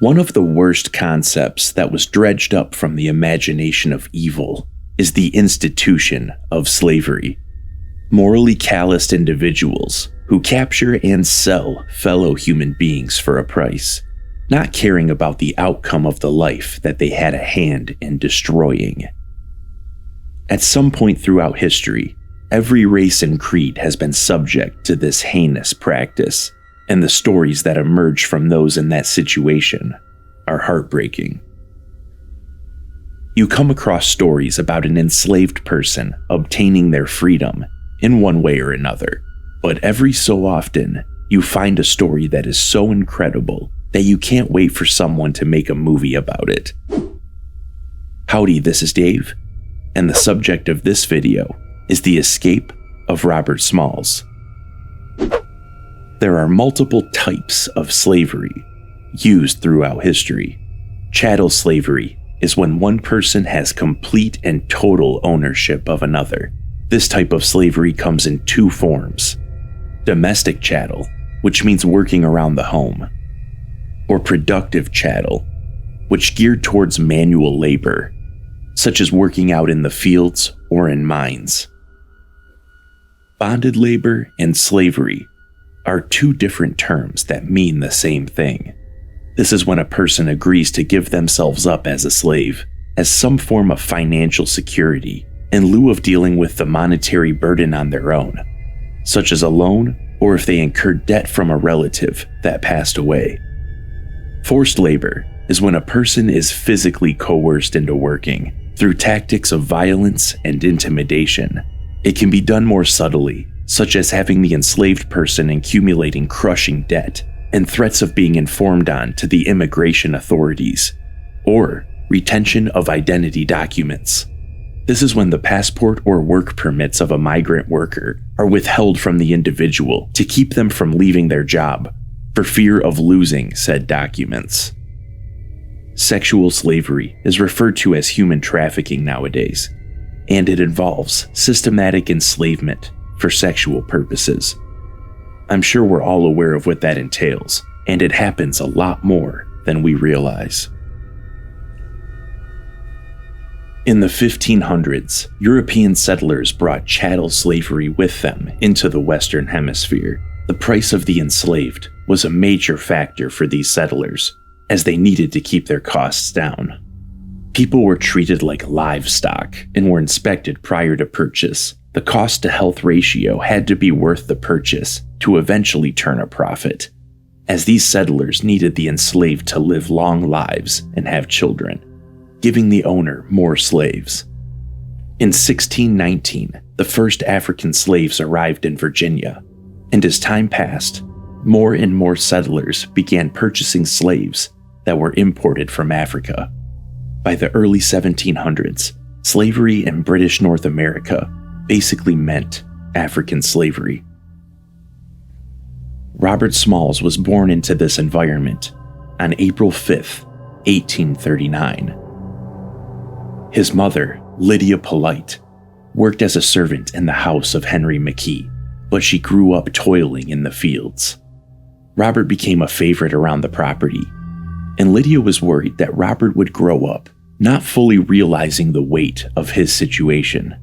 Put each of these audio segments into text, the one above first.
One of the worst concepts that was dredged up from the imagination of evil is the institution of slavery. Morally calloused individuals who capture and sell fellow human beings for a price, not caring about the outcome of the life that they had a hand in destroying. At some point throughout history, every race and creed has been subject to this heinous practice, and the stories that emerge from those in that situation are heartbreaking. You come across stories about an enslaved person obtaining their freedom in one way or another, but every so often, you find a story that is so incredible that you can't wait for someone to make a movie about it. Howdy, this is Dave, and the subject of this video is the escape of Robert Smalls. There are multiple types of slavery used throughout history. Chattel slavery is when one person has complete and total ownership of another. This type of slavery comes in two forms: domestic chattel, which means working around the home, or productive chattel, which geared towards manual labor, such as working out in the fields or in mines. Bonded labor and slavery are two different terms that mean the same thing. This is when a person agrees to give themselves up as a slave, as some form of financial security, in lieu of dealing with the monetary burden on their own, such as a loan or if they incurred debt from a relative that passed away. Forced labor is when a person is physically coerced into working through tactics of violence and intimidation. It can be done more subtly, such as having the enslaved person accumulating crushing debt and threats of being informed on to the immigration authorities, or retention of identity documents. This is when the passport or work permits of a migrant worker are withheld from the individual to keep them from leaving their job for fear of losing said documents. Sexual slavery is referred to as human trafficking nowadays, and it involves systematic enslavement for sexual purposes. I'm sure we're all aware of what that entails, and it happens a lot more than we realize. In the 1500s, European settlers brought chattel slavery with them into the Western Hemisphere. The price of the enslaved was a major factor for these settlers, as they needed to keep their costs down. People were treated like livestock and were inspected prior to purchase. The cost-to-health ratio had to be worth the purchase to eventually turn a profit, as these settlers needed the enslaved to live long lives and have children, giving the owner more slaves. In 1619, the first African slaves arrived in Virginia, and as time passed, more and more settlers began purchasing slaves that were imported from Africa. By the early 1700s, slavery in British North America basically meant African slavery. Robert Smalls was born into this environment on April 5th, 1839. His mother, Lydia Polite, worked as a servant in the house of Henry McKee, but she grew up toiling in the fields. Robert became a favorite around the property, and Lydia was worried that Robert would grow up not fully realizing the weight of his situation.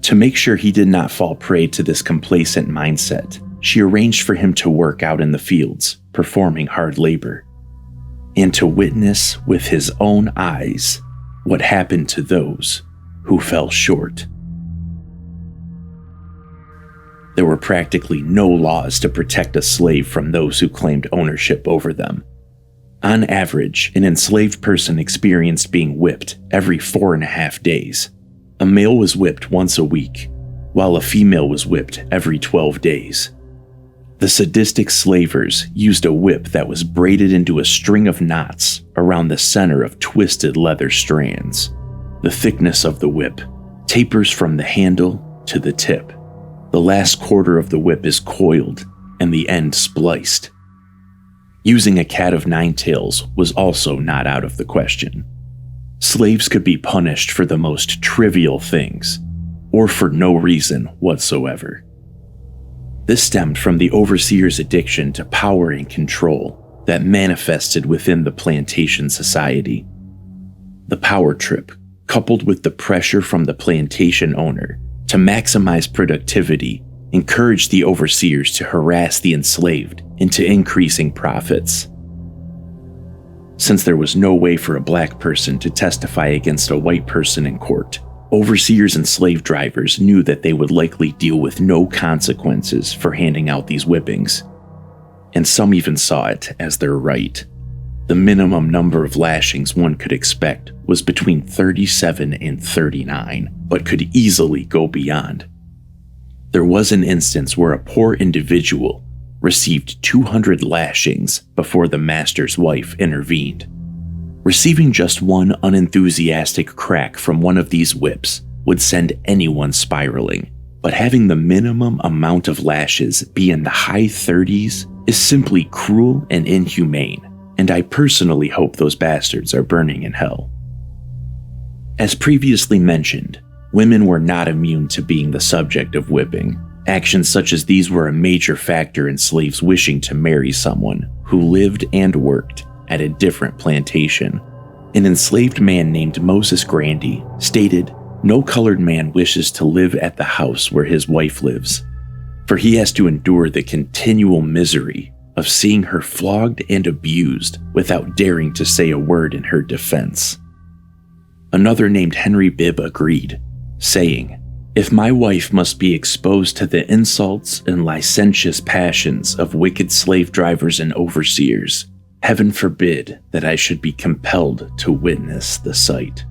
To make sure he did not fall prey to this complacent mindset, she arranged for him to work out in the fields, performing hard labor, and to witness with his own eyes what happened to those who fell short. There were practically no laws to protect a slave from those who claimed ownership over them. On average, an enslaved person experienced being whipped every 4.5 days. A male was whipped once a week, while a female was whipped every 12 days. The sadistic slavers used a whip that was braided into a string of knots around the center of twisted leather strands. The thickness of the whip tapers from the handle to the tip. The last quarter of the whip is coiled and the end spliced. Using a cat of nine tails was also not out of the question. Slaves could be punished for the most trivial things, or for no reason whatsoever. This stemmed from the overseer's addiction to power and control, that manifested within the plantation society. The power trip, coupled with the pressure from the plantation owner to maximize productivity, encouraged the overseers to harass the enslaved into increasing profits. Since there was no way for a black person to testify against a white person in court, overseers and slave drivers knew that they would likely deal with no consequences for handing out these whippings. And some even saw it as their right. The minimum number of lashings one could expect was between 37 and 39, but could easily go beyond. There was an instance where a poor individual received 200 lashings before the master's wife intervened. Receiving just one unenthusiastic crack from one of these whips would send anyone spiraling, but having the minimum amount of lashes be in the high 30s is simply cruel and inhumane, and I personally hope those bastards are burning in hell. As previously mentioned, women were not immune to being the subject of whipping. Actions such as these were a major factor in slaves wishing to marry someone who lived and worked at a different plantation. An enslaved man named Moses Grandy stated, "No colored man wishes to live at the house where his wife lives, for he has to endure the continual misery of seeing her flogged and abused without daring to say a word in her defense." Another named Henry Bibb agreed, saying, "If my wife must be exposed to the insults and licentious passions of wicked slave drivers and overseers, heaven forbid that I should be compelled to witness the sight."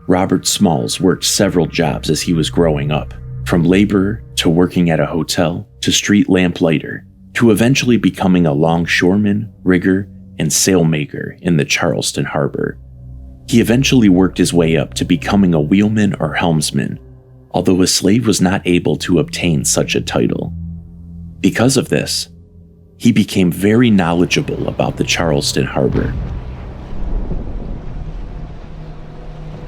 Robert Smalls worked several jobs as he was growing up, from laborer to working at a hotel to street lamp lighter, to eventually becoming a longshoreman, rigger, and sailmaker in the Charleston harbor. He eventually worked his way up to becoming a wheelman or helmsman, although a slave was not able to obtain such a title. Because of this, he became very knowledgeable about the Charleston harbor.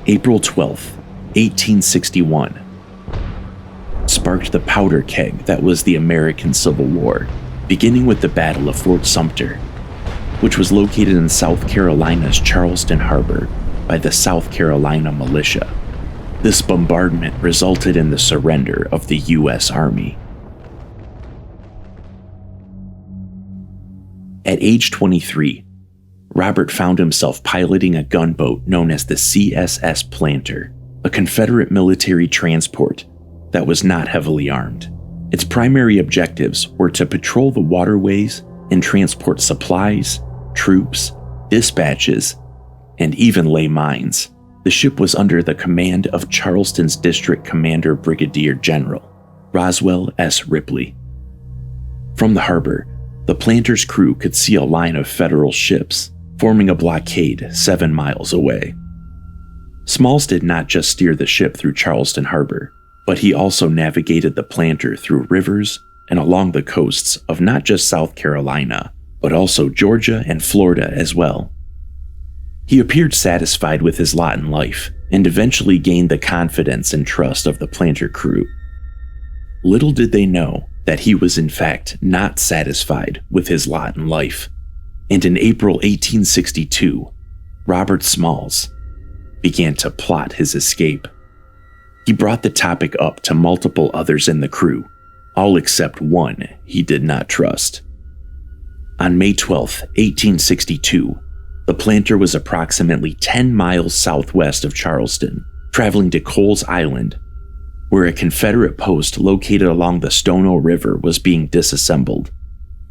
April 12, 1861, sparked the powder keg that was the American Civil War, beginning with the Battle of Fort Sumter, which was located in South Carolina's Charleston Harbor by the South Carolina militia. This bombardment resulted in the surrender of the U.S. Army. At age 23, Robert found himself piloting a gunboat known as the CSS Planter, a Confederate military transport that was not heavily armed. Its primary objectives were to patrol the waterways and transport supplies, troops, dispatches, and even lay mines. The ship was under the command of Charleston's District Commander Brigadier General Roswell S. Ripley. From the harbor, the Planter's crew could see a line of Federal ships forming a blockade 7 miles away. Smalls did not just steer the ship through Charleston Harbor, but he also navigated the Planter through rivers and along the coasts of not just South Carolina, but also Georgia and Florida as well. He appeared satisfied with his lot in life and eventually gained the confidence and trust of the Planter crew. Little did they know that he was in fact not satisfied with his lot in life, and in April 1862, Robert Smalls began to plot his escape. He brought the topic up to multiple others in the crew, all except one he did not trust. On May 12, 1862, the Planter was approximately 10 miles southwest of Charleston, traveling to Coles Island, where a Confederate post located along the Stono River was being disassembled.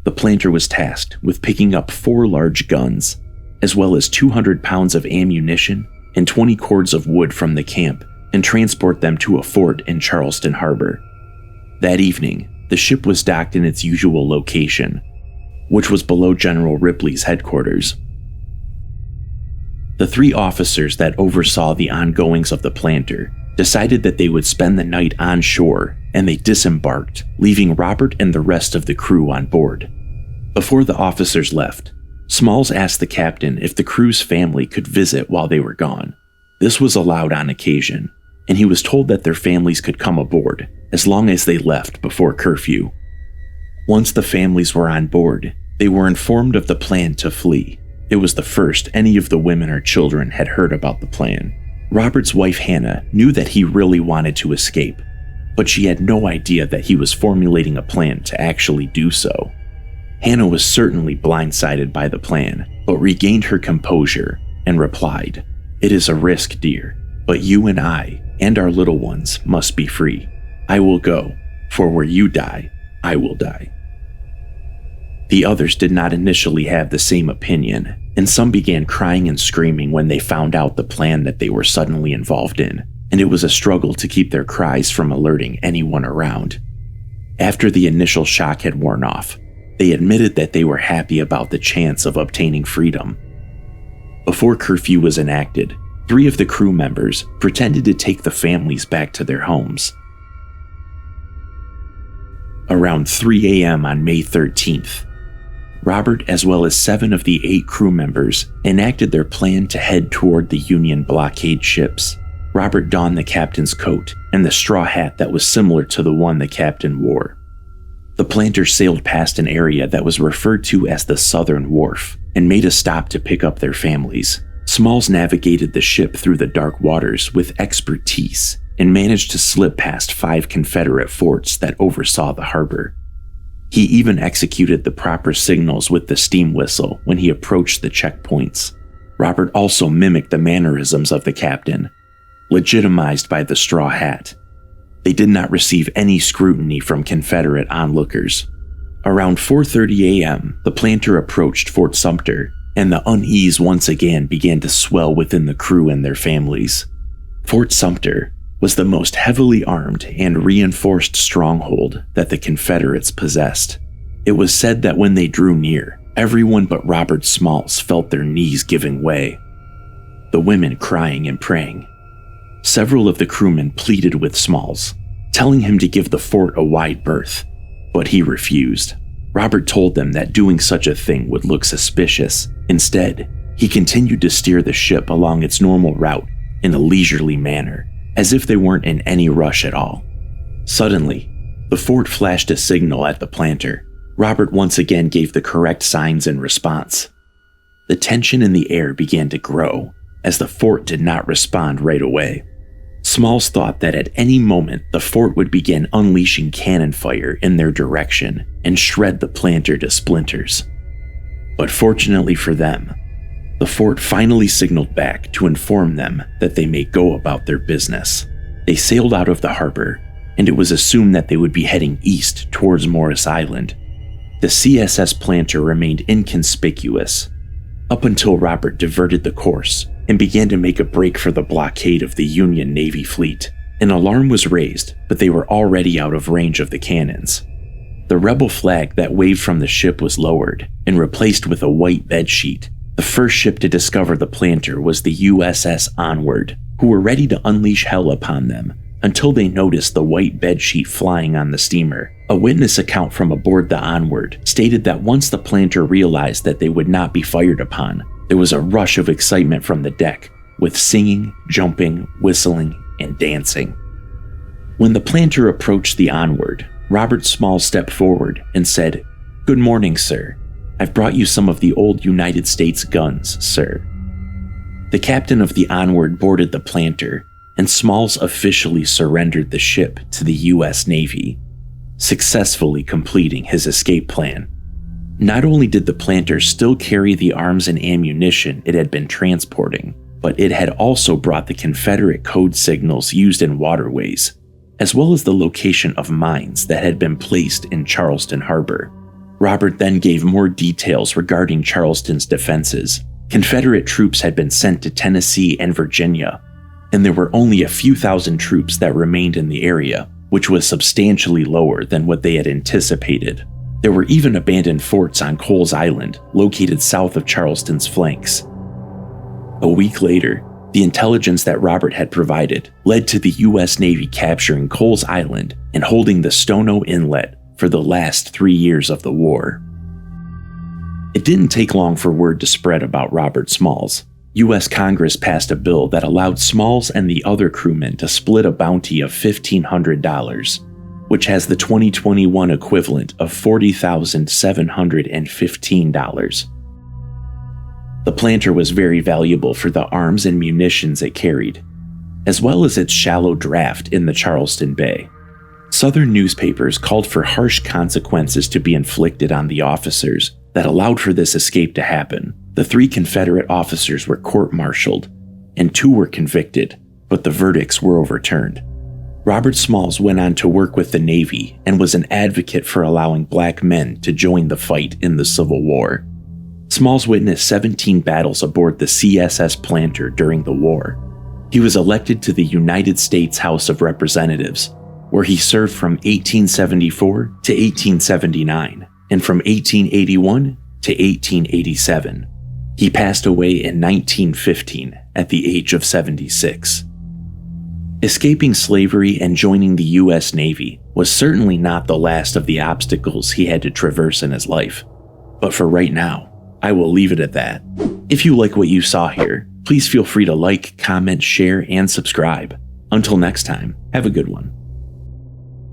The Planter was tasked with picking up 4 large guns, as well as 200 pounds of ammunition and 20 cords of wood from the camp, and transport them to a fort in Charleston Harbor. That evening, the ship was docked in its usual location, which was below General Ripley's headquarters. The 3 officers that oversaw the ongoings of the Planter decided that they would spend the night on shore, and they disembarked, leaving Robert and the rest of the crew on board. Before the officers left, Smalls asked the captain if the crew's family could visit while they were gone. This was allowed on occasion, and he was told that their families could come aboard as long as they left before curfew. Once the families were on board, they were informed of the plan to flee. It was the first any of the women or children had heard about the plan. Robert's wife Hannah knew that he really wanted to escape, but she had no idea that he was formulating a plan to actually do so. Hannah was certainly blindsided by the plan, but regained her composure and replied, "It is a risk, dear, but you and I and our little ones must be free. I will go, for where you die, I will die." The others did not initially have the same opinion, and some began crying and screaming when they found out the plan that they were suddenly involved in, and it was a struggle to keep their cries from alerting anyone around. After the initial shock had worn off, they admitted that they were happy about the chance of obtaining freedom. Before curfew was enacted, 3 of the crew members pretended to take the families back to their homes. Around 3 a.m. on May 13th, Robert, as well as 7 of the 8 crew members, enacted their plan to head toward the Union blockade ships. Robert donned the captain's coat and the straw hat that was similar to the one the captain wore. The planter sailed past an area that was referred to as the Southern Wharf and made a stop to pick up their families. Smalls navigated the ship through the dark waters with expertise and managed to slip past 5 Confederate forts that oversaw the harbor. He even executed the proper signals with the steam whistle when he approached the checkpoints. Robert also mimicked the mannerisms of the captain, legitimized by the straw hat. They did not receive any scrutiny from Confederate onlookers. Around 4:30 a.m., the planter approached Fort Sumter, and the unease once again began to swell within the crew and their families. Fort Sumter was the most heavily armed and reinforced stronghold that the Confederates possessed. It was said that when they drew near, everyone but Robert Smalls felt their knees giving way, the women crying and praying. Several of the crewmen pleaded with Smalls, telling him to give the fort a wide berth, but he refused. Robert told them that doing such a thing would look suspicious. Instead, he continued to steer the ship along its normal route in a leisurely manner, as if they weren't in any rush at all. Suddenly, the fort flashed a signal at the planter. Robert once again gave the correct signs in response. The tension in the air began to grow as the fort did not respond right away. Smalls thought that at any moment the fort would begin unleashing cannon fire in their direction and shred the planter to splinters. But fortunately for them, the fort finally signaled back to inform them that they may go about their business. They sailed out of the harbor, and it was assumed that they would be heading east towards Morris Island. The CSS Planter remained inconspicuous up until Robert diverted the course and began to make a break for the blockade of the Union Navy fleet. An alarm was raised, but they were already out of range of the cannons. The rebel flag that waved from the ship was lowered and replaced with a white bedsheet. The first ship to discover the planter was the USS Onward, who were ready to unleash hell upon them until they noticed the white bedsheet flying on the steamer. A witness account from aboard the Onward stated that once the planter realized that they would not be fired upon, there was a rush of excitement from the deck, with singing, jumping, whistling, and dancing. When the planter approached the Onward, Robert Smalls stepped forward and said, "Good morning, sir. I've brought you some of the old United States guns, sir." The captain of the Onward boarded the planter, and Smalls officially surrendered the ship to the U.S. Navy, successfully completing his escape plan. Not only did the planter still carry the arms and ammunition it had been transporting, but it had also brought the Confederate code signals used in waterways, as well as the location of mines that had been placed in Charleston Harbor. Robert then gave more details regarding Charleston's defenses. Confederate troops had been sent to Tennessee and Virginia, and there were only a few thousand troops that remained in the area, which was substantially lower than what they had anticipated. There were even abandoned forts on Coles Island, located south of Charleston's flanks. A week later, the intelligence that Robert had provided led to the U.S. Navy capturing Coles Island and holding the Stono Inlet for the last 3 years of the war. It didn't take long for word to spread about Robert Smalls. U.S. Congress passed a bill that allowed Smalls and the other crewmen to split a bounty of $1,500, which has the 2021 equivalent of $40,715. The planter was very valuable for the arms and munitions it carried, as well as its shallow draft in the Charleston Bay. Southern newspapers called for harsh consequences to be inflicted on the officers that allowed for this escape to happen. The 3 Confederate officers were court-martialed, and 2 were convicted, but the verdicts were overturned. Robert Smalls went on to work with the Navy and was an advocate for allowing black men to join the fight in the Civil War. Smalls witnessed 17 battles aboard the CSS Planter during the war. He was elected to the United States House of Representatives, where he served from 1874 to 1879, and from 1881 to 1887. He passed away in 1915 at the age of 76. Escaping slavery and joining the U.S. Navy was certainly not the last of the obstacles he had to traverse in his life. But for right now, I will leave it at that. If you like what you saw here, please feel free to like, comment, share, and subscribe. Until next time, have a good one.